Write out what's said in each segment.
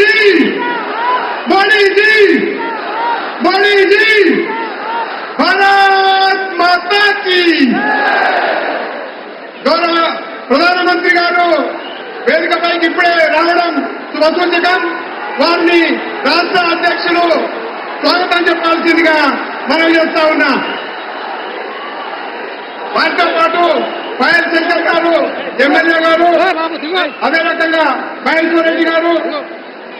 जी, मोदी जी, मोदी जी, भारत माता की। గౌరవ ప్రధానమంత్రి గారు వేదికపైకి ఇప్పుడే రావడం శుభసూచకం. వారిని రాష్ట్ర అధ్యక్షులు స్వాగతం చెప్పాల్సిందిగా మనం చేస్తా ఉన్నా. వారితో పాటు పాయల్ శంకర్ గారు ఎమ్మెల్యే గారు, అదే రకంగా మహేశ్వర్ రెడ్డి గారు,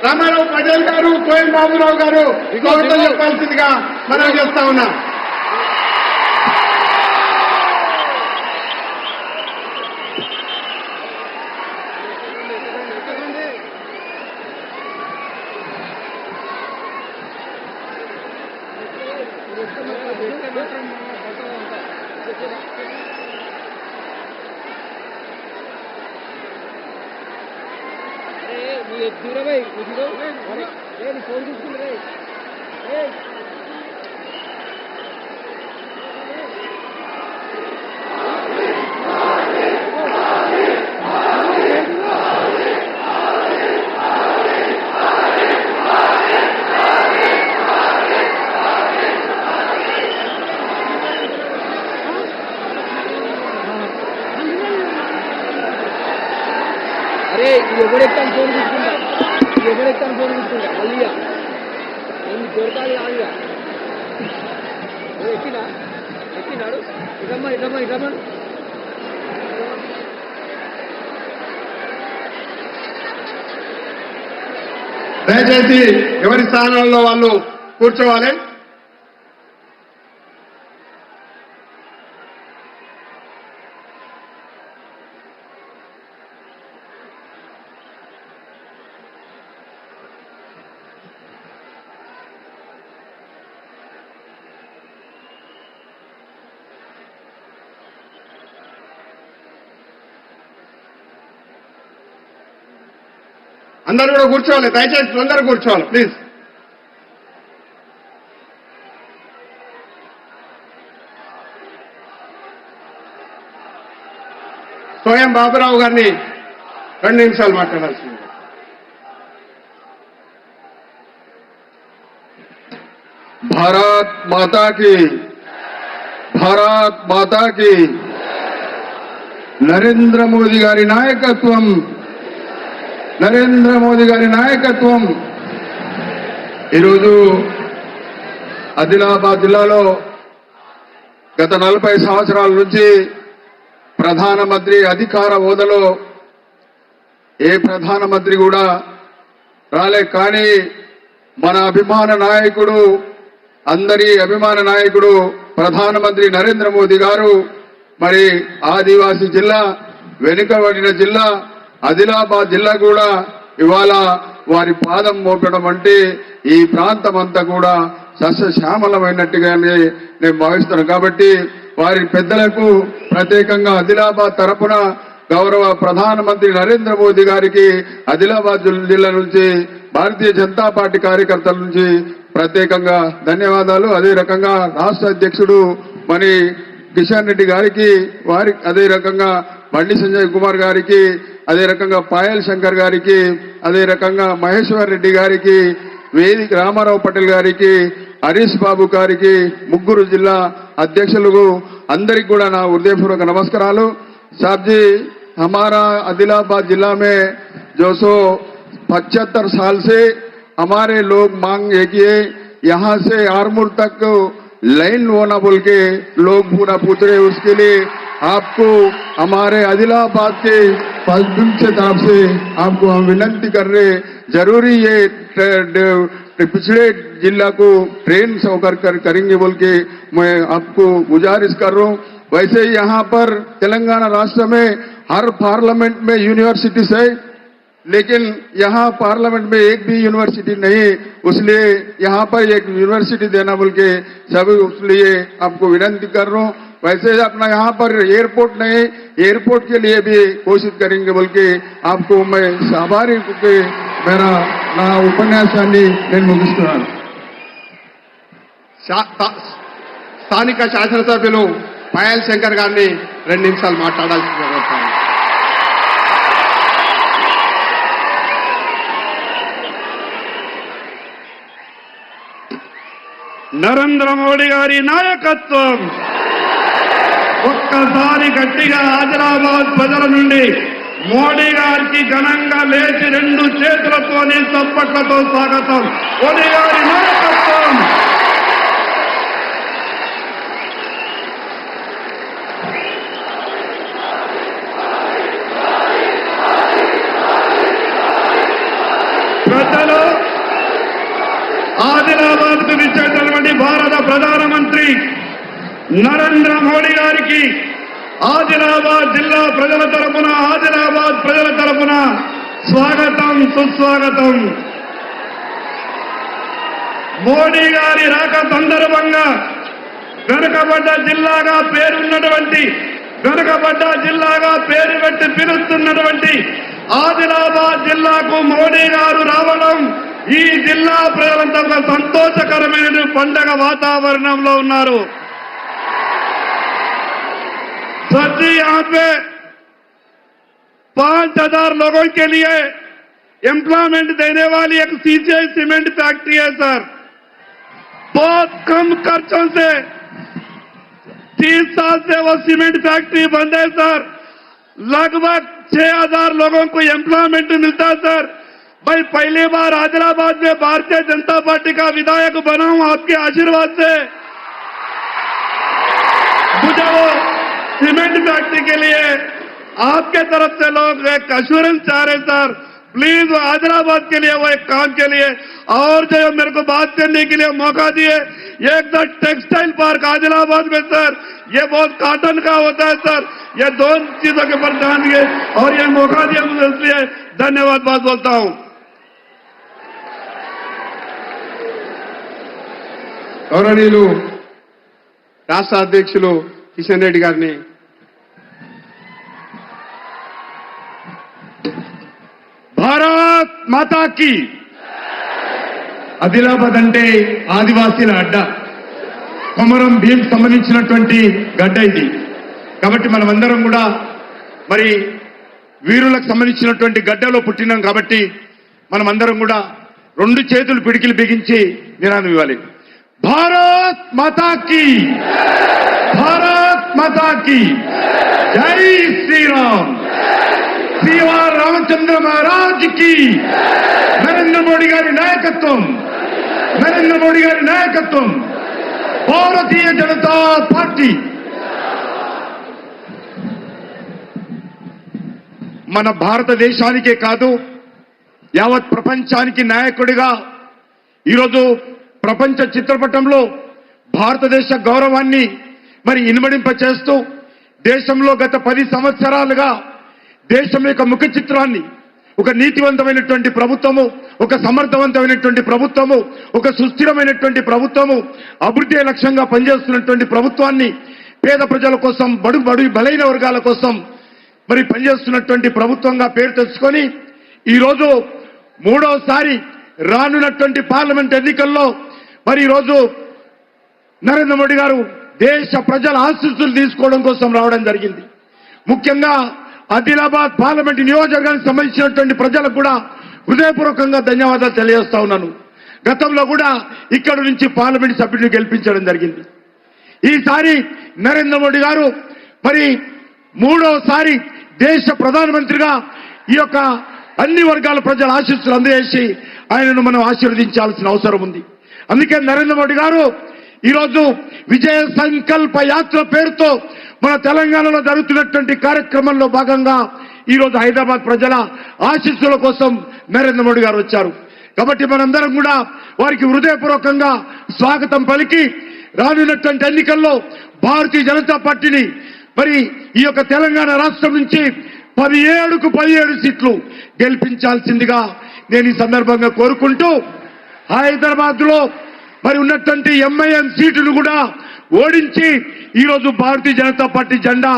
రామారావు పటేల్ గారు, కోయం బాబురావు గారు స్వాగతం చెప్పాల్సిందిగా మనం చేస్తా ఉన్నా. दूर भाई फोन తీసుకుంటే అరే ఎవరెక్తాను ఫోన్ తీసుకుంటా ఎవరెక్తాను ఫోన్ తీసుకుంటా అల్లియా నేను దొరకాలి ఆలియా ఎక్కినాడు ఇదమ్మా దయచేసి ఎవరి స్థానాల్లో వాళ్ళు కూర్చోవాలి. అందరూ కూడా కూర్చోవాలి. దయచేసి అందరూ కూర్చోవాలి ప్లీజ్. కోయం బాబురావు గారిని 2 నిమిషాలు మాట్లాడాల్సింది. भारत माता की, भारत माता की. నరేంద్ర మోదీ గారి నాయకత్వం, నరేంద్ర మోదీ గారి నాయకత్వం. ఈరోజు ఆదిలాబాద్ జిల్లాలో గత 40 సంవత్సరాల నుంచి ప్రధానమంత్రి అధికార హోదాలో ఏ ప్రధానమంత్రి కూడా రాలే. కానీ మన అభిమాన నాయకుడు, అందరి అభిమాన నాయకుడు ప్రధానమంత్రి నరేంద్ర మోదీ గారు మరి ఆదివాసీ జిల్లా, వెనుకబడిన జిల్లా ఆదిలాబాద్ జిల్లా కూడా ఇవాళ వారి పాదం మోపడం అంటే ఈ ప్రాంతం అంతా కూడా సస్యశ్యామలమైనట్టుగానే నేను భావిస్తున్నాను. కాబట్టి వారి పెద్దలకు ప్రత్యేకంగా ఆదిలాబాద్ తరపున గౌరవ ప్రధానమంత్రి నరేంద్ర మోదీ గారికి ఆదిలాబాద్ జిల్లా నుంచి భారతీయ జనతా పార్టీ కార్యకర్తల నుంచి ప్రత్యేకంగా ధన్యవాదాలు. అదే రకంగా రాష్ట్ర అధ్యక్షుడు మరి కిషన్ రెడ్డి గారికి, వారి అదే రకంగా బండి సంజయ్ కుమార్ గారికి, అదే రకంగా పాయల్ శంకర్ గారికి, అదే రకంగా మహేశ్వర్ రెడ్డి గారికి, వేదిక రామారావు పటేల్ గారికి, హరీష్ బాబు గారికి, ముగ్గురు జిల్లా అధ్యక్షులకు అందరికి కూడా నా హృదయపూర్వక నమస్కారాలు. साहब जी, हमारा आदिलाबाद जिला में जो 75 साल से हमारे लोग मांग है कि यहाँ से आरमूर तक लाइन होना बोल के लोग पूरा पूछ रहे. उसके लिए आपको हमारे आदिलाबाद के पब्लिक से तरफ से आपको हम विनती कर रहे, जरूरी ये पिछड़े जिला को ट्रेन से होकर करेंगे बोल के मैं आपको गुजारिश कर रहा हूँ. वैसे यहाँ पर तेलंगाना राष्ट्र में हर पार्लियामेंट में यूनिवर्सिटीज है, लेकिन यहाँ पार्लियामेंट में एक भी यूनिवर्सिटी नहीं, इसलिए यहाँ पर एक यूनिवर्सिटी देना बोल के सभी उसलिए आपको विनती कर रहा हूँ. वैसे अपना यहाँ पर एयरपोर्ट नहीं, एयरपोर्ट के लिए भी कोशिश करेंगे बोल के आपको मैं आभारी के मेरा ना उपन्यासाన్ని నేను ముగిస్తున్నాను. స్థానిక శాసనసభ్యులు పాయల్ శంకర్ గారిని 2 నిమిషాలు మాట్లాడాల్సింది. నరేంద్ర మోడీ గారి నాయకత్వం. ఒక్కసారి గట్టిగా ఆదిలాబాద్ ప్రజల నుండి మోడీ గారికి ఘనంగా లేచి 2 చేతులతోని చప్పట్లతో స్వాగతం. మోడీ గారి నాయకత్వం. ప్రజలు ఆదిలాబాద్ కు విచ్చేసినటువంటి భారత ప్రధానమంత్రి నరేంద్ర మోడీ గారికి ఆదిలాబాద్ జిల్లా ప్రజల తరపున, ఆదిలాబాద్ ప్రజల తరపున స్వాగతం, సుస్వాగతం. మోడీ గారి రాక సందర్భంగా వెనుకబడ్డ జిల్లాగా పేరున్నటువంటి, వెనుకబడ్డ జిల్లాగా పేరు పెట్టి పిలుస్తున్నటువంటి ఆదిలాబాద్ జిల్లాకు మోడీ గారు రావడం ఈ జిల్లా ప్రజలంతా ఒక సంతోషకరమైన పండగ వాతావరణంలో ఉన్నారు. सर जी, यहाँ पे 5,000 लोगों के लिए एम्प्लॉयमेंट देने वाली एक सीसीआई सीमेंट फैक्ट्री है सर. बहुत कम खर्चों से 30 साल से वो सीमेंट फैक्ट्री बंद है सर. लगभग 6,000 लोगों को एम्प्लॉयमेंट मिलता है सर. भाई पहली बार आदिलाबाद में भारतीय जनता पार्टी का विधायक बना हूं आपके आशीर्वाद से. मुझे वो सीमेंट फैक्ट्री के लिए आपके तरफ से लोग एक अश्योरेंस चाह रहे सर. प्लीज आदिलाबाद के लिए, वो एक काम के लिए और जो मेरे को बात करने के लिए मौका दिए. एक तो टेक्सटाइल पार्क आदिलाबाद में सर, ये बहुत कॉटन का होता है सर. ये 2 चीजों के ऊपर ध्यान दिए और ये मौका दिया मुझे, इसलिए धन्यवाद बात बोलता हूं. గౌరవనీయులు రాష్ట్ర అధ్యక్షులు కిషన్ రెడ్డి గారిని భారత్ మాతా కీ. ఆదిలాబాద్ అంటే ఆదివాసీల అడ్డ, కొమరం భీం సంబంధించినటువంటి గడ్డ ఇది. కాబట్టి మనమందరం కూడా మరి వీరులకు సంబంధించినటువంటి గడ్డలో పుట్టినాం. కాబట్టి మనమందరం కూడా 2 చేతులు పిడికిలు బిగించి నినాదం ఇవ్వాలి. భారత్ మాతా కీ, భారత్ మాతా కీ, జై శ్రీరామ్, శ్రీవార్ రామచంద్ర మహారాజ్ కి. నరేంద్ర మోడీ గారి నాయకత్వం, నరేంద్ర మోడీ గారి నాయకత్వం, భారతీయ జనతా పార్టీ. మన భారతదేశానికే కాదు యావత్ ప్రపంచానికి నాయకుడిగా ఈరోజు ప్రపంచ చిత్రపటంలో భారతదేశ గౌరవాన్ని మరి ఇనుమడింప చేస్తూ దేశంలో గత 10 సంవత్సరాలుగా దేశం యొక్క ముఖ చిత్రాన్ని ఒక నీతివంతమైనటువంటి ప్రభుత్వము, ఒక సమర్థవంతమైనటువంటి ప్రభుత్వము, ఒక సుస్థిరమైనటువంటి ప్రభుత్వము, అభివృద్ధి లక్ష్యంగా పనిచేస్తున్నటువంటి ప్రభుత్వాన్ని, పేద ప్రజల కోసం, బడుగు బలైన వర్గాల కోసం మరి పనిచేస్తున్నటువంటి ప్రభుత్వంగా పేరు తెచ్చుకొని ఈరోజు 3వసారి రానున్నటువంటి పార్లమెంట్ ఎన్నికల్లో మరి ఈరోజు నరేంద్ర మోడీ గారు దేశ ప్రజల ఆశీస్సులు తీసుకోవడం కోసం రావడం జరిగింది. ముఖ్యంగా ఆదిలాబాద్ పార్లమెంట్ నియోజకవర్గానికి సంబంధించినటువంటి ప్రజలకు కూడా హృదయపూర్వకంగా ధన్యవాదాలు తెలియజేస్తా ఉన్నాను. గతంలో కూడా ఇక్కడ నుంచి పార్లమెంట్ సభ్యుడిని గెలిపించడం జరిగింది. ఈసారి నరేంద్ర మోడీ గారు మరి 3వసారి దేశ ప్రధానమంత్రిగా ఈ యొక్క అన్ని వర్గాల ప్రజల ఆశీస్సులు అందజేసి ఆయనను మనం ఆశీర్వదించాల్సిన అవసరం ఉంది. అందుకే నరేంద్ర మోడీ గారు ఈరోజు విజయ సంకల్ప యాత్ర పేరుతో మన తెలంగాణలో జరుగుతున్నటువంటి కార్యక్రమంలో భాగంగా ఈరోజు హైదరాబాద్ ప్రజల ఆశీస్సుల కోసం నరేంద్ర మోడీ గారు వచ్చారు. కాబట్టి మనందరం కూడా వారికి హృదయపూర్వకంగా స్వాగతం పలికి రానున్నటువంటి ఎన్నికల్లో భారతీయ జనతా పార్టీని మరి ఈ యొక్క తెలంగాణ రాష్ట్రం నుంచి 17కు 17 సీట్లు గెలిపించాల్సిందిగా నేను ఈ సందర్భంగా కోరుకుంటూ హైదరాబాద్ లో మరి ఉన్నటువంటి ఎంఐఎం సీటును కూడా ఓడించి ఈరోజు భారతీయ జనతా పార్టీ జెండా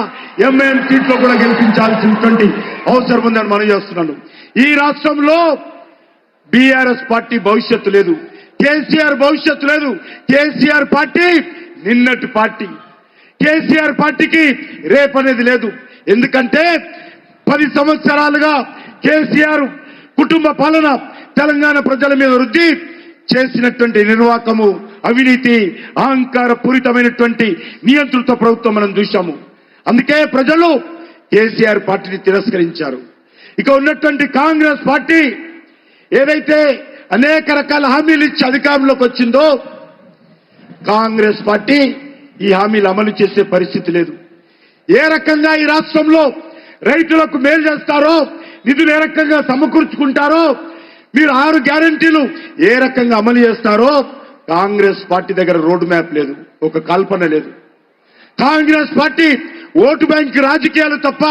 ఎంఐఎం సీట్లో కూడా గెలిపించాల్సినటువంటి అవసరం ఉందని మనం చేస్తున్నాను. ఈ రాష్ట్రంలో బీఆర్ఎస్ పార్టీ భవిష్యత్తు లేదు, కేసీఆర్ భవిష్యత్తు లేదు. కేసీఆర్ పార్టీ నిన్నటి పార్టీ, కేసీఆర్ పార్టీకి రేపనేది లేదు. ఎందుకంటే 10 సంవత్సరాలుగా కేసీఆర్ కుటుంబ పాలన తెలంగాణ ప్రజల మీద వృద్ధి చేసినటువంటి నిర్వాకము అవినీతి అహంకార పూరితమైనటువంటి నియంతృత్వ ప్రభుత్వం మనం చూశాము. అందుకే ప్రజలు కేసీఆర్ పార్టీని తిరస్కరించారు. ఇక ఉన్నటువంటి కాంగ్రెస్ పార్టీ ఏదైతే అనేక రకాల హామీలు ఇచ్చి అధికారంలోకి వచ్చిందో కాంగ్రెస్ పార్టీ ఈ హామీలు అమలు చేసే పరిస్థితి లేదు. ఏ రకంగా ఈ రాష్ట్రంలో రైతులకు మేలు చేస్తారో, నిధులు ఏ రకంగా సమకూర్చుకుంటారో, మీరు 6 గ్యారెంటీలు ఏ రకంగా అమలు చేస్తారో కాంగ్రెస్ పార్టీ దగ్గర రోడ్ మ్యాప్ లేదు, ఒక కల్పన లేదు. కాంగ్రెస్ పార్టీ ఓటు బ్యాంక్ రాజకీయాలు తప్ప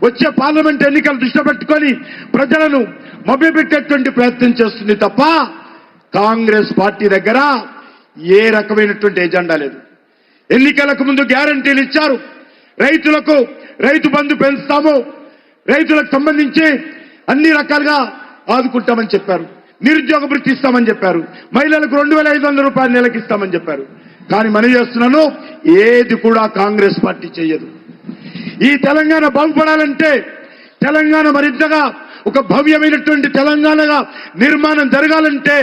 వచ్చే పార్లమెంట్ ఎన్నికలు దృష్టి పెట్టుకొని ప్రజలను మభ్యపెట్టేటువంటి ప్రయత్నం చేస్తుంది తప్ప కాంగ్రెస్ పార్టీ దగ్గర ఏ రకమైనటువంటి ఎజెండా లేదు. ఎన్నికలకు ముందు గ్యారెంటీలు ఇచ్చారు. రైతులకు రైతు బంధు పెంచుతాము, రైతులకు సంబంధించి అన్ని రకాలుగా ఆదుకుంటామని చెప్పారు. నిరుద్యోగ భృతి ఇస్తామని చెప్పారు. మహిళలకు 2500 రూపాయలు నెలకి ఇస్తామని చెప్పారు. కానీ మనం చేస్తున్నాను ఏది కూడా కాంగ్రెస్ పార్టీ చేయదు. ఈ తెలంగాణ బాగుపడాలంటే, తెలంగాణ మరింతగా ఒక భవ్యమైనటువంటి తెలంగాణగా నిర్మాణం జరగాలంటే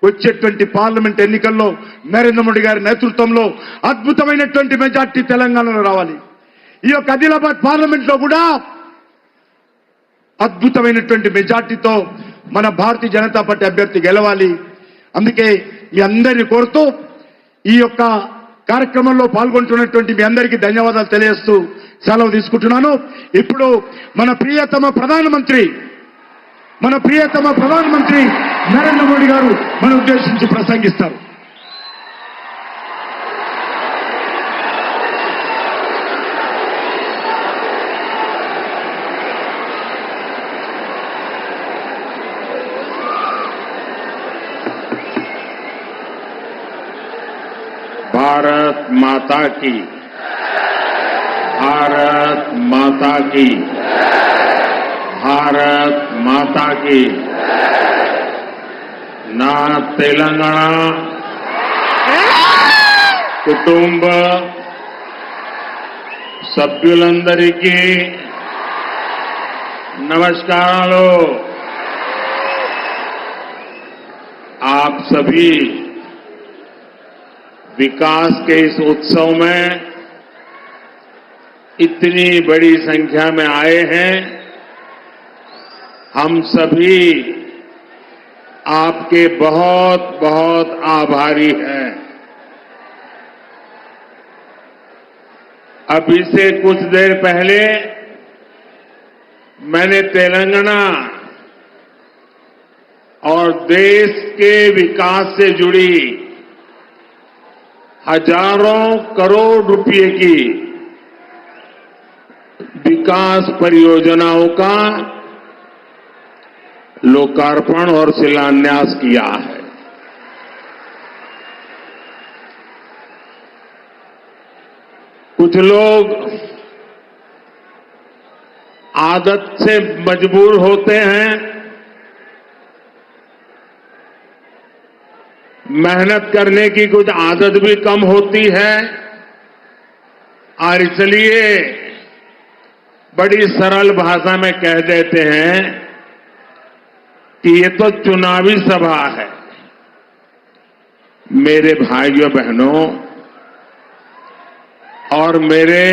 వచ్చేటువంటి పార్లమెంట్ ఎన్నికల్లో నరేంద్ర మోడీ గారి నేతృత్వంలో అద్భుతమైనటువంటి మెజార్టీ తెలంగాణలో రావాలి. ఈ యొక్క ఆదిలాబాద్ పార్లమెంట్ లో కూడా అద్భుతమైనటువంటి మెజార్టీతో మన భారతీయ జనతా పార్టీ అభ్యర్థి గెలవాలి. అందుకే మీ అందరినీ కోరుతూ ఈ యొక్క కార్యక్రమంలో పాల్గొంటున్నటువంటి మీ అందరికీ ధన్యవాదాలు తెలియజేస్తూ సెలవు తీసుకుంటున్నాను. ఇప్పుడు మన ప్రియతమ ప్రధానమంత్రి నరేంద్ర మోడీ గారు మన ఉద్దేశించి ప్రసంగిస్తారు. भारत माता की, भारत माता की, भारत माता की. నా తెలంగాణ కుటుంబ సభ్యులందరికీ నమస్కారాలు. आप सभी विकास के इस उत्सव में इतनी बड़ी संख्या में आए हैं. हम सभी आपके बहुत बहुत आभारी हैं. अभी से कुछ देर पहले मैंने तेलंगाना और देश के विकास से जुड़ी हजारों करोड़ रुपए की विकास परियोजनाओं का लोकार्पण और शिलान्यास किया है. कुछ लोग आदत से मजबूर होते हैं, मेहनत करने की कुछ आदत भी कम होती है और इसलिए बड़ी सरल भाषा में कह देते हैं कि ये तो चुनावी सभा है. मेरे भाइयों बहनों और मेरे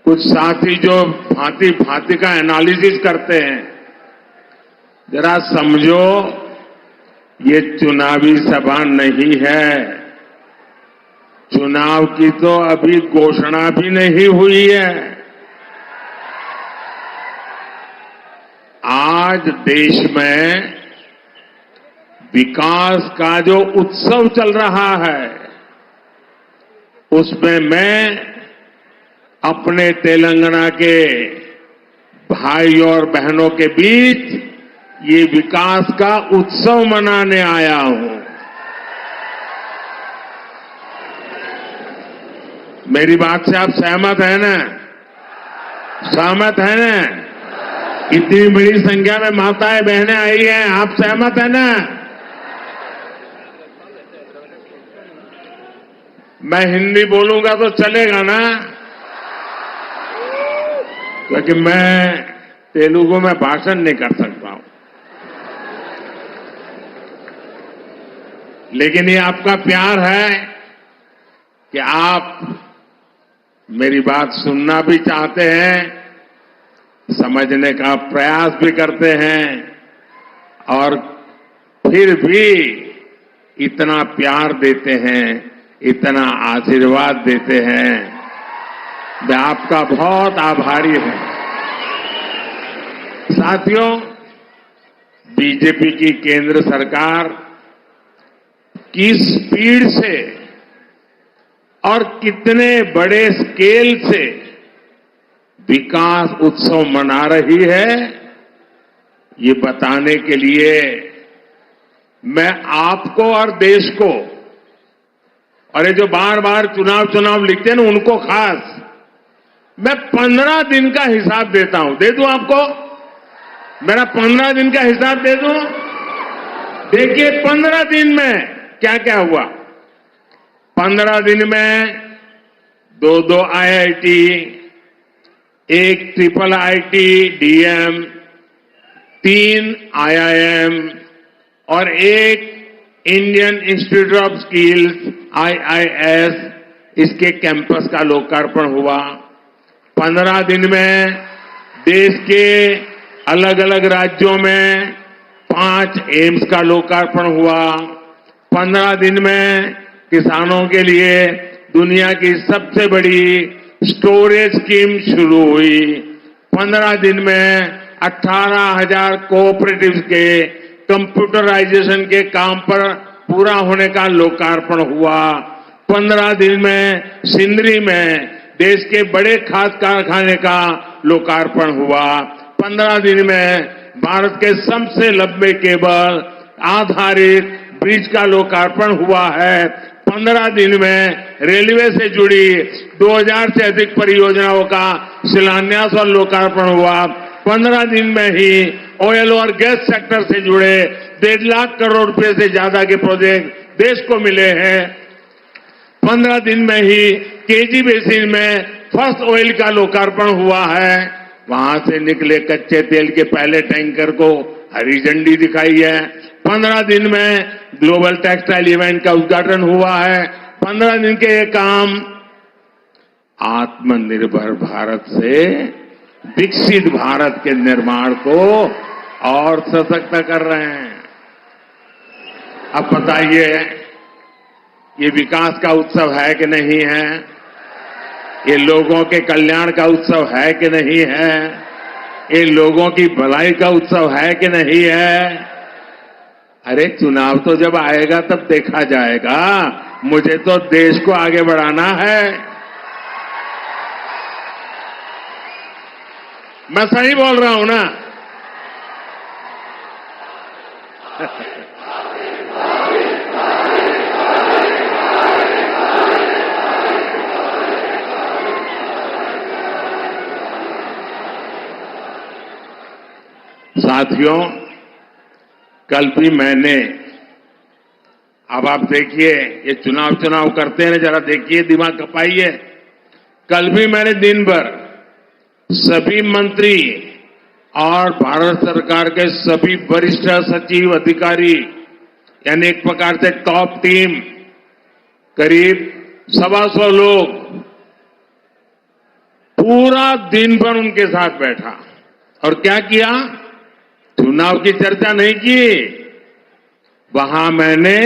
कुछ साथी जो भांति भांति का एनालिसिस करते हैं, जरा समझो ये चुनावी सभा नहीं है. चुनाव की तो अभी घोषणा भी नहीं हुई है. आज देश में विकास का जो उत्सव चल रहा है उसमें मैं अपने तेलंगाना के भाइयों और बहनों के बीच ये विकास का उत्सव मनाने आया हूं. मेरी बात से आप सहमत हैं ना? सहमत हैं ना? इतनी बड़ी संख्या में माताएं बहनें आई हैं, आप सहमत हैं ना? मैं हिंदी बोलूंगा तो चलेगा ना? क्योंकि मैं तेलुगु में भाषण नहीं कर सकता हूं. लेकिन ये आपका प्यार है कि आप मेरी बात सुनना भी चाहते हैं, समझने का प्रयास भी करते हैं और फिर भी इतना प्यार देते हैं, इतना आशीर्वाद देते हैं। मैं आपका बहुत आभारी हूं। साथियों, बीजेपी की केंद्र सरकार किस स्पीड से और कितने बड़े स्केल से विकास उत्सव मना रही है, ये बताने के लिए मैं आपको और देश को, और ये जो बार बार चुनाव लिखते हैं ना, उनको खास मैं 15 दिन का हिसाब देता हूं। दे दूं आपको? मेरा 15 दिन का हिसाब दे दूं? देखिए 15 दिन में क्या क्या हुआ। 15 दिन में 2 IIT, 1 IIIT DM, 3 IIM और 1 Indian institute of skills IIS, इसके कैंपस का लोकार्पण हुआ। 15 दिन में देश के अलग अलग राज्यों में 5 एम्स का लोकार्पण हुआ। 15 दिन में किसानों के लिए दुनिया की सबसे बड़ी स्टोरेज स्कीम शुरू हुई। 15 दिन में 18,000 कोऑपरेटिव्स के कंप्यूटराइजेशन के काम पर पूरा होने का लोकार्पण हुआ। 15 दिन में सिंदरी में देश के बड़े खाद कारखाने का लोकार्पण हुआ। 15 दिन में भारत के सबसे लंबे केबल आधारित ब्रिज का लोकार्पण हुआ है। 15 दिन में रेलवे से जुड़ी 2000 से अधिक परियोजनाओं का शिलान्यास और लोकार्पण हुआ। 15 दिन में ही ऑयल और गैस सेक्टर से जुड़े 1.5 लाख करोड़ रुपए से ज्यादा के प्रोजेक्ट देश को मिले हैं। 15 दिन में ही केजी बेसिन में फर्स्ट ऑयल का लोकार्पण हुआ है। वहां से निकले कच्चे तेल के पहले टैंकर को हरी झंडी दिखाई है। 15 दिन में ग्लोबल टेक्सटाइल इवेंट का उद्घाटन हुआ है। 15 दिन के ये काम आत्मनिर्भर भारत से विकसित भारत के निर्माण को और सशक्त कर रहे हैं। अब बताइए, ये विकास का उत्सव है कि नहीं है? ये लोगों के कल्याण का उत्सव है कि नहीं है? ये लोगों की भलाई का उत्सव है कि नहीं है? अरे चुनाव तो जब आएगा तब देखा जाएगा। मुझे तो देश को आगे बढ़ाना है। मैं सही बोल रहा हूं ना? साथियों, कल भी मैंने, अब आप देखिए, ये चुनाव करते हैं, जरा देखिए, दिमाग खपाइए। कल भी मैंने दिन भर सभी मंत्री और भारत सरकार के सभी वरिष्ठ सचिव अधिकारी, यानी एक प्रकार से टॉप टीम, करीब 125 लोग, पूरा दिन भर उनके साथ बैठा और क्या किया? चुनाव की चर्चा नहीं की। वहां मैंने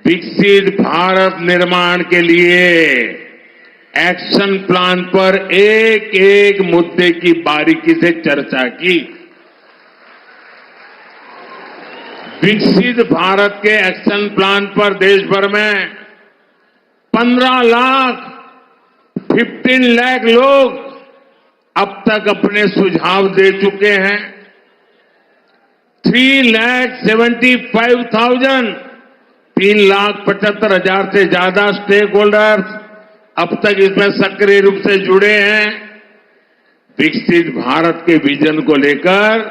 विकसित भारत निर्माण के लिए एक्शन प्लान पर एक एक मुद्दे की बारीकी से चर्चा की। विकसित भारत के एक्शन प्लान पर देश भर में 15 लाख लोग अब तक अपने सुझाव दे चुके हैं। 3,75,000 से ज्यादा स्टेक होल्डर्स अब तक इसमें सक्रिय रूप से जुड़े हैं। विकसित भारत के विजन को लेकर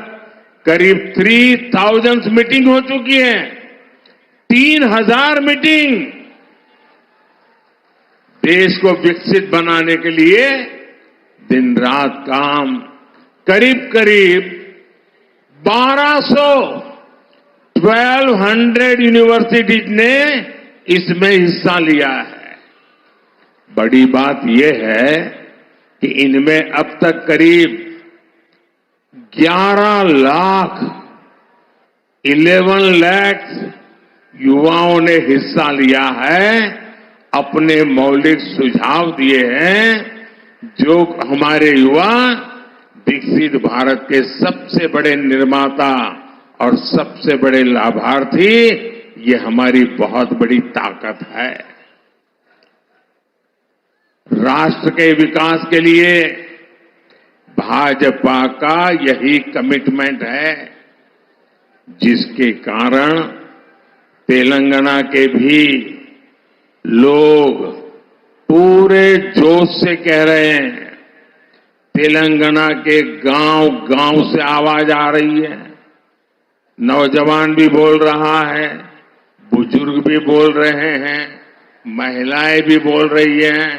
करीब 3,000 मीटिंग हो चुकी है। 3,000 मीटिंग। देश को विकसित बनाने के लिए दिन रात काम, करीब 1200 1200 यूनिवर्सिटीज ने इसमें हिस्सा लिया है। बड़ी बात यह है कि इनमें अब तक करीब 11 लाख युवाओं ने हिस्सा लिया है, अपने मौलिक सुझाव दिए हैं, जो हमारे युवा विकसित भारत के सबसे बड़े निर्माता और सबसे बड़े लाभार्थी, ये हमारी बहुत बड़ी ताकत है। राष्ट्र के विकास के लिए भाजपा का यही कमिटमेंट है, जिसके कारण तेलंगाना के भी लोग पूरे जोश से कह रहे हैं। तेलंगाना के गांव गांव से आवाज आ रही है, नौजवान भी बोल रहा है, बुजुर्ग भी बोल रहे हैं, महिलाएं भी बोल रही हैं,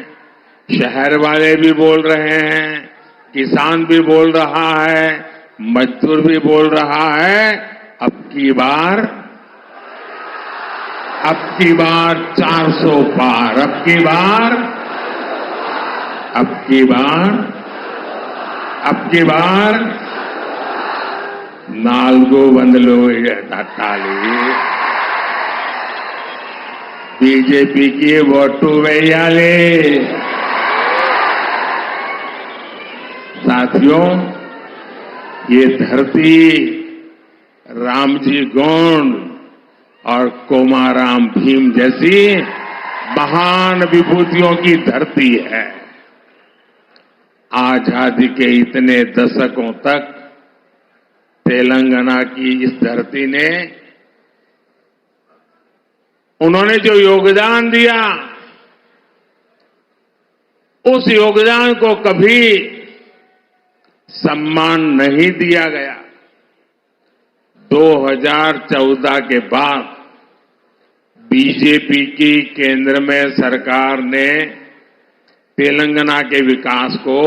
शहर वाले भी बोल रहे हैं, किसान भी बोल रहा है, मजदूर भी बोल रहा है। अब की बार 400 पार, अब की बार 4 వందలు తట్టాలి, బీజేపీకి ఓటు వేయాలి। साथियों, ये धरती रामजी गोंड और कोमाराम भीम जैसी महान विभूतियों की धरती है। आजादी के इतने दशकों तक तेलंगाना की इस धरती ने, उन्होंने जो योगदान दिया, उस योगदान को कभी सम्मान नहीं दिया गया। 2014 के बाद बीजेपी की केंद्र में सरकार ने तेलंगाना के विकास को,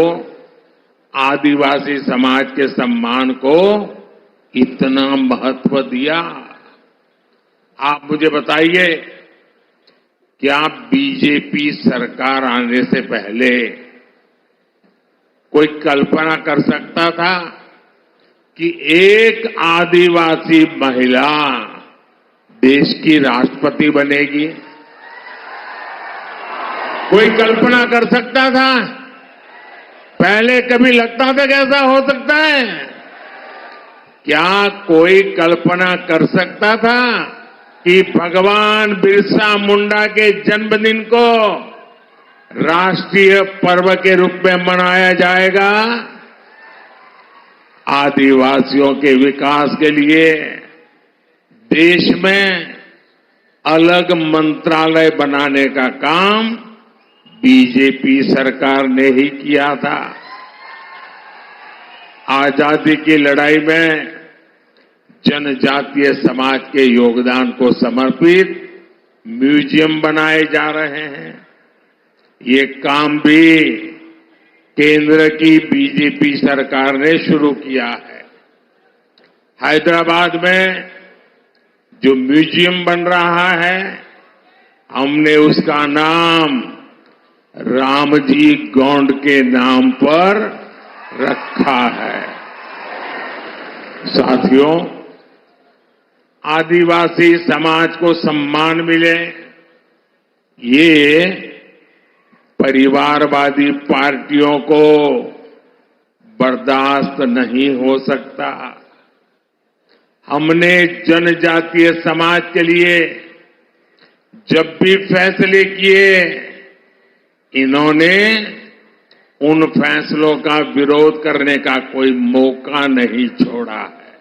आदिवासी समाज के सम्मान को इतना महत्व दिया। आप मुझे बताइए, क्या बीजेपी सरकार आने से पहले कोई कल्पना कर सकता था कि एक आदिवासी महिला देश की राष्ट्रपति बनेगी? कोई कल्पना कर सकता था? पहले कभी लगता था कि ऐसा हो सकता है? क्या कोई कल्पना कर सकता था कि भगवान बिरसा मुंडा के जन्मदिन को राष्ट्रीय पर्व के रूप में मनाया जाएगा? आदिवासियों के विकास के लिए देश में अलग मंत्रालय बनाने का काम बीजेपी सरकार ने ही किया था। आजादी की लड़ाई में जनजातीय समाज के योगदान को समर्पित म्यूजियम बनाए जा रहे हैं। ये काम भी केंद्र की बीजेपी सरकार ने शुरू किया है। हैदराबाद में जो म्यूजियम बन रहा है, हमने उसका नाम रामजी गोंड के नाम पर रखा है। साथियों, आदिवासी समाज को सम्मान मिले, ये परिवारवादी पार्टियों को बर्दाश्त नहीं हो सकता। हमने जनजातीय समाज के लिए जब भी फैसले किए, इन्होंने उन फैसलों का विरोध करने का कोई मौका नहीं छोड़ा है।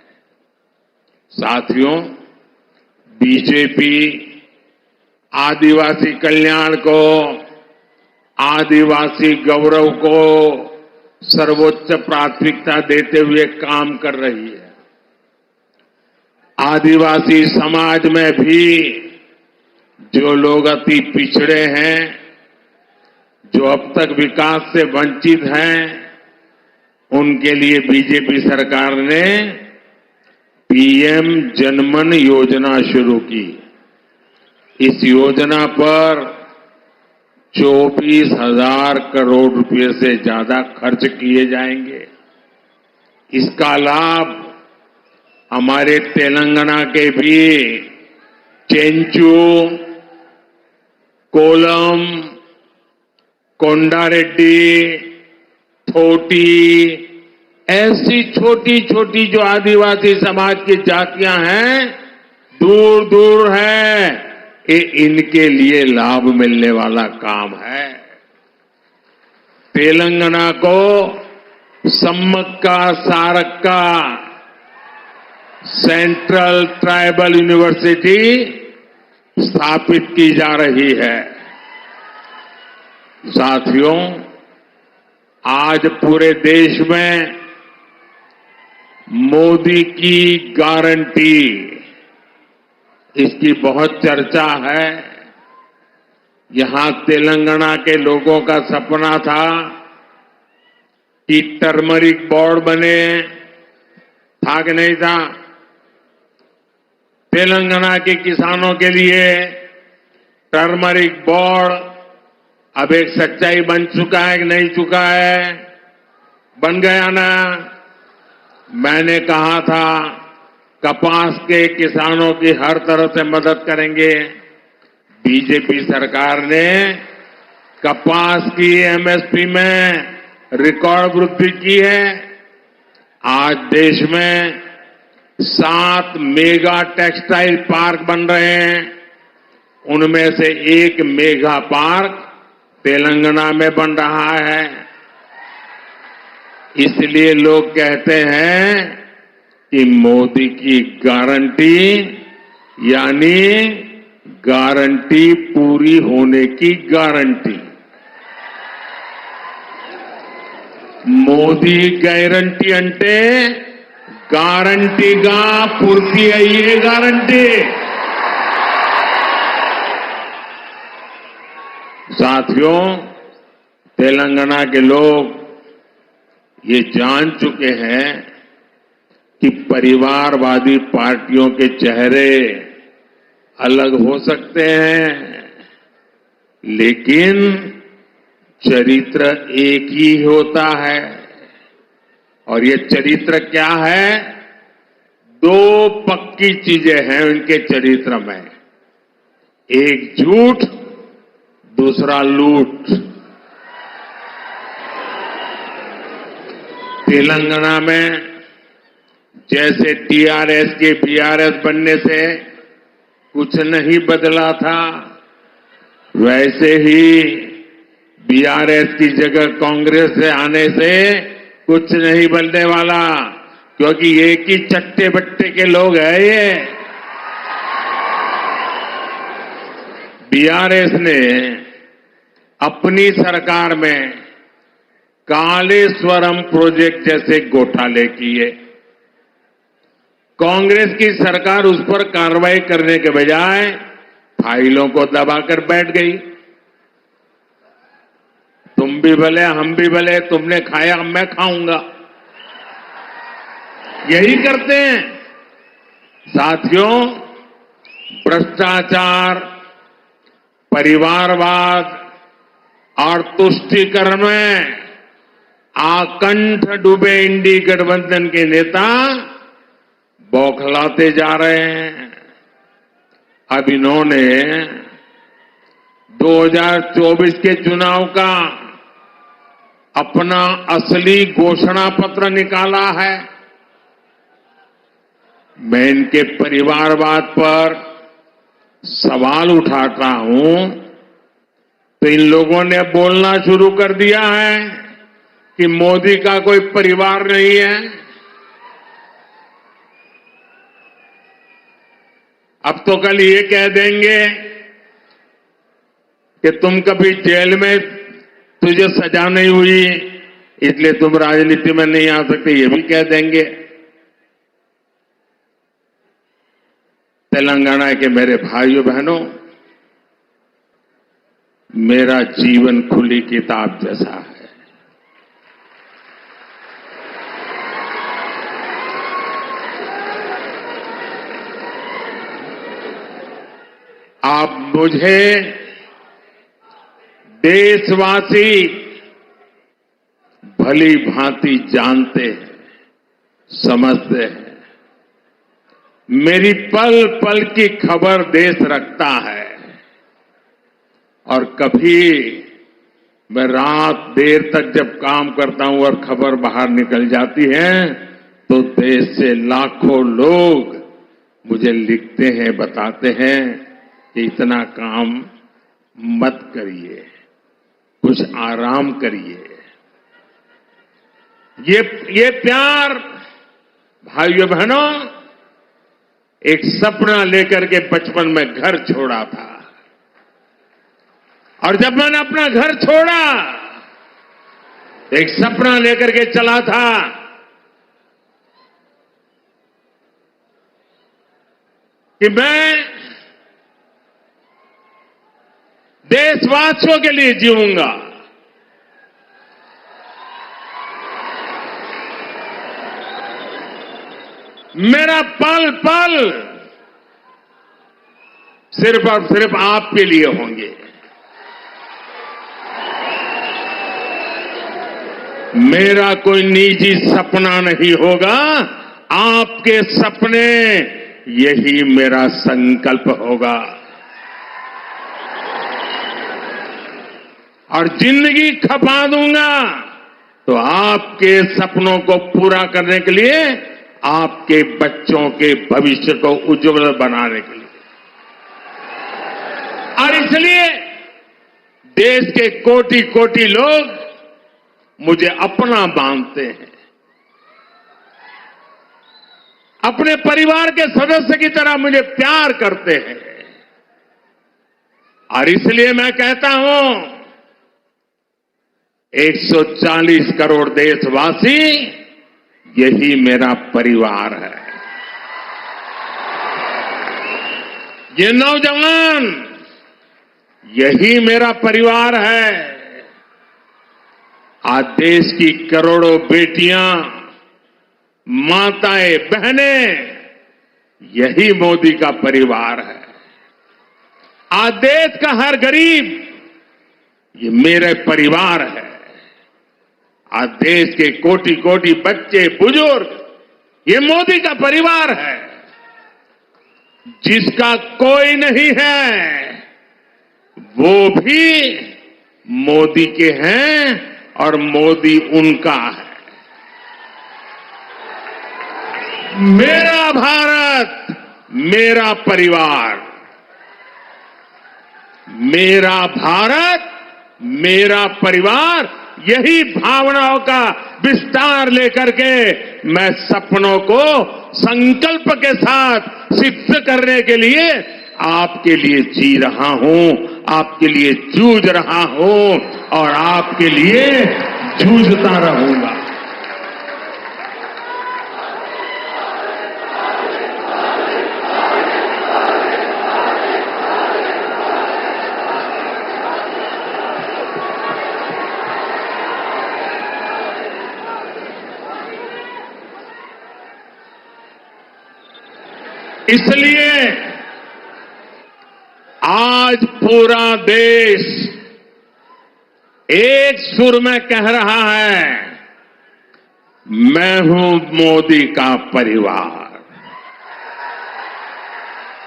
साथियों, बीजेपी आदिवासी कल्याण को, आदिवासी गौरव को सर्वोच्च प्राथमिकता देते हुए काम कर रही है। आदिवासी समाज में भी जो लोग अति पिछड़े हैं, जो अब तक विकास से वंचित हैं, उनके लिए बीजेपी सरकार ने पीएम जनमन योजना शुरू की। इस योजना पर 24,000 करोड़ रुपए से ज्यादा खर्च किए जाएंगे। इसका लाभ हमारे तेलंगाना के भी चेंचू, कोलम, कोंडारेड्डी, थोटी, ऐसी छोटी छोटी जो आदिवासी समाज की जातियां हैं, दूर दूर है, ये इनके लिए लाभ मिलने वाला काम है। तेलंगाना को Sammakka Sarakka central tribal university स्थापित की जा रही है। साथियों, आज पूरे देश में मोदी की गारंटी, इसकी बहुत चर्चा है। यहां तेलंगाना के लोगों का सपना था कि टर्मरिक बोर्ड बने, था कि नहीं था? तेलंगाना के किसानों के लिए टर्मरिक बोर्ड अब एक सच्चाई बन चुका है कि नहीं चुका है? बन गया ना? मैंने कहा था कपास के किसानों की हर तरह से मदद करेंगे। बीजेपी सरकार ने कपास की एमएसपी में रिकॉर्ड वृद्धि की है। आज देश में 7 मेगा टेक्सटाइल पार्क बन रहे हैं। उनमें से एक मेगा पार्क तेलंगाना में बन रहा है। इसलिए लोग कहते हैं कि मोदी की गारंटी यानी गारंटी पूरी होने की गारंटी। మోదీ గ్యారంటీ అంటే గ్యారంటీగా పూర్తి అయ్యే గ్యారంటీ। साथियों, तेलंगाना के लोग ये जान चुके हैं कि परिवारवादी पार्टियों के चेहरे अलग हो सकते हैं, लेकिन चरित्र एक ही होता है। और ये चरित्र क्या है? 2 पक्की चीजें हैं उनके चरित्र में, एक झूठ, दूसरा लूट। तेलंगाना में जैसे टीआरएस के बीआरएस बनने से कुछ नहीं बदला था, वैसे ही बीआरएस की जगह कांग्रेस से आने से कुछ नहीं बदलने वाला, क्योंकि एक ही चट्टे बट्टे के लोग हैं ये। बीआरएस ने अपनी सरकार में कालेश्वरम प्रोजेक्ट जैसे घोटाले किए। कांग्रेस की सरकार उस पर कार्रवाई करने के बजाय फाइलों को दबाकर बैठ गई। तुम भी भले हम भी भले, तुमने खाया मैं खाऊंगा, यही करते हैं। साथियों, भ्रष्टाचार, परिवारवाद और तुष्टीकरण में आकंठ डूबे इंडी गठबंधन के नेता बौखलाते जा रहे हैं। अब इन्होंने 2024 के चुनाव का अपना असली घोषणा पत्र निकाला है। मैं इनके परिवारवाद पर सवाल उठाता हूं तो इन लोगों ने बोलना शुरू कर दिया है कि मोदी का कोई परिवार नहीं है। अब तो कल ये कह देंगे कि तुम कभी जेल में तुझे सजा नहीं हुई इसलिए तुम राजनीति में नहीं आ सकते, ये भी कह देंगे। तेलंगाना के मेरे भाइयों बहनों, मेरा जीवन खुली किताब जैसा है। मुझे देशवासी भली भांति जानते हैं, समझते हैं। मेरी पल पल की खबर देश रखता है और कभी मैं रात देर तक जब काम करता हूं और खबर बाहर निकल जाती है तो देश से लाखों लोग मुझे लिखते हैं, बताते हैं कि इतना काम मत करिए, कुछ आराम करिए। ये प्यार भाइयों बहनों, एक सपना लेकर के बचपन में घर छोड़ा था और जब मैंने अपना घर छोड़ा एक सपना लेकर के चला था कि मैं देशवासियों के लिए जीऊंगा। मेरा पल पल सिर्फ और सिर्फ आपके लिए होंगे। मेरा कोई निजी सपना नहीं होगा, आपके सपने, यही मेरा संकल्प होगा। और जिंदगी खपा दूंगा तो आपके सपनों को पूरा करने के लिए, आपके बच्चों के भविष्य को उज्जवल बनाने के लिए। और इसलिए देश के कोटि कोटि लोग मुझे अपना मानते हैं, अपने परिवार के सदस्य की तरह मुझे प्यार करते हैं। और इसलिए मैं कहता हूं 140 करोड़ देशवासी, यही मेरा परिवार है। ये नौजवान, यही मेरा परिवार है। आज देश की करोड़ों बेटियां, माताएं, बहनें, यही मोदी का परिवार है। आज देश का हर गरीब, ये मेरे परिवार है। आज देश के कोटि कोटि बच्चे, बुजुर्ग, ये मोदी का परिवार है। जिसका कोई नहीं है वो भी मोदी के हैं और मोदी उनका है। मेरा भारत, मेरा परिवार, मेरा भारत, मेरा परिवार, यही भावनाओं का विस्तार लेकर के मैं सपनों को संकल्प के साथ सिद्ध करने के लिए आपके लिए जी रहा हूं, आपके लिए जूझ रहा हूं और आपके लिए जूझता रहूंगा। इसलिए आज पूरा देश एक सुर में कह रहा है, मैं हूं मोदी का परिवार,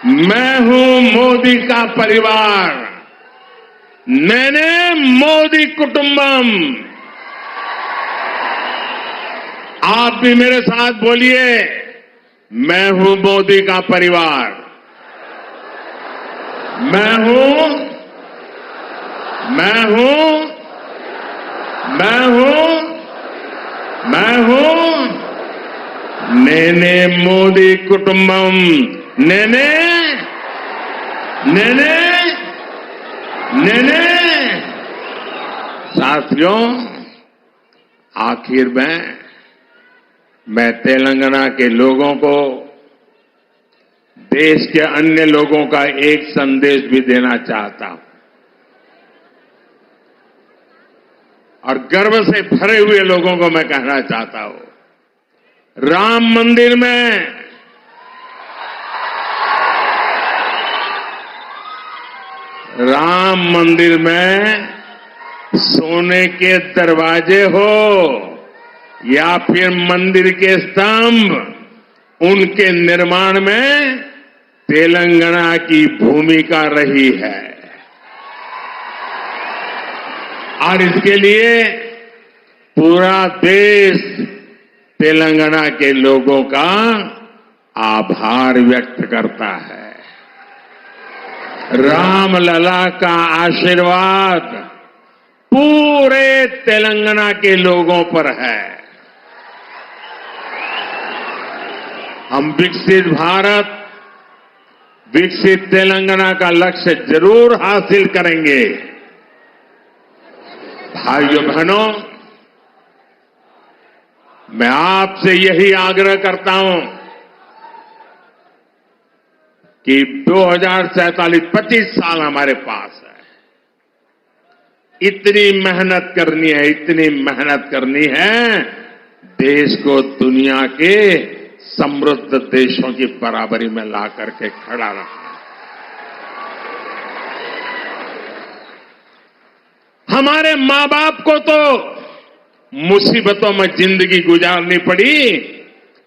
मैं हूं मोदी का परिवार, नेने मोदी कुटुंबम। आप भी मेरे साथ बोलिए, मैं हूं मोदी का परिवार, मैं हूं, मैं हूं, मैं हूं, मैं हूं नेने मोदी कुटुंबम। नेने, नेने, नेने। साथियों, आखिर में मैं तेलंगाना के लोगों को, देश के अन्य लोगों का एक संदेश भी देना चाहता हूं और गर्व से भरे हुए लोगों को मैं कहना चाहता हूं, राम मंदिर में राम मंदिर में सोने के दरवाजे हो या फिर मंदिर के स्तंभ, उनके निर्माण में तेलंगाना की भूमिका रही है। और इसके लिए पूरा देश तेलंगाना के लोगों का आभार व्यक्त करता है। रामलला का आशीर्वाद पूरे तेलंगाना के लोगों पर है। हम विकसित भारत, विकसित तेलंगाना का लक्ष्य जरूर हासिल करेंगे। भाइयों बहनों, मैं आपसे यही आग्रह करता हूं कि 2047 25 साल हमारे पास है। इतनी मेहनत करनी है, इतनी मेहनत करनी है, देश को दुनिया के समृद्ध देशों की बराबरी में ला करके खड़ा रखना। हमारे मां बाप को तो मुसीबतों में जिंदगी गुजारनी पड़ी,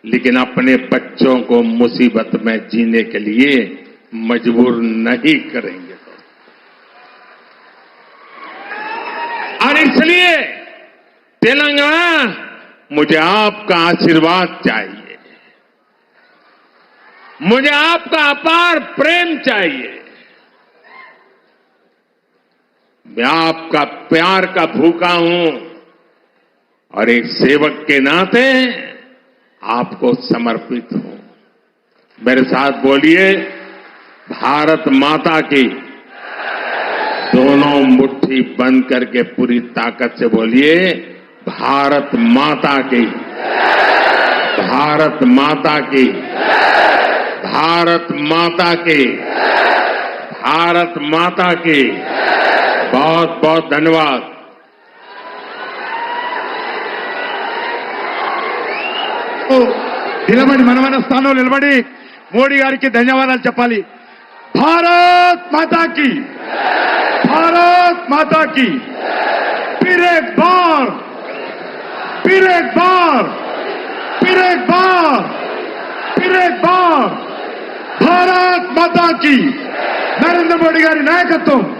लेकिन अपने बच्चों को मुसीबत में जीने के लिए मजबूर नहीं करेंगे। और इसलिए तेलंगाना, मुझे आपका आशीर्वाद चाहिए, मुझे आपका अपार प्रेम चाहिए। मैं आपका प्यार का भूखा हूं और एक सेवक के नाते आपको समर्पित हूं। मेरे साथ बोलिए, भारत माता की। दोनों मुट्ठी बंद करके पूरी ताकत से बोलिए, भारत माता की, भारत माता की, भारत माता की, भारत माता की। बहुत बहुत धन्यवाद। నిలబడి మన స్థానంలో నిలబడి మోడీ గారికి ధన్యవాదాలు చెప్పాలి। భారత్ మాతా की, भारत माता की। फिर एक बार, फिर एक बार, फिर एक बार, फिर एक बार भारत माता की। नरेंद्र मोदी गारी नायकत्వం।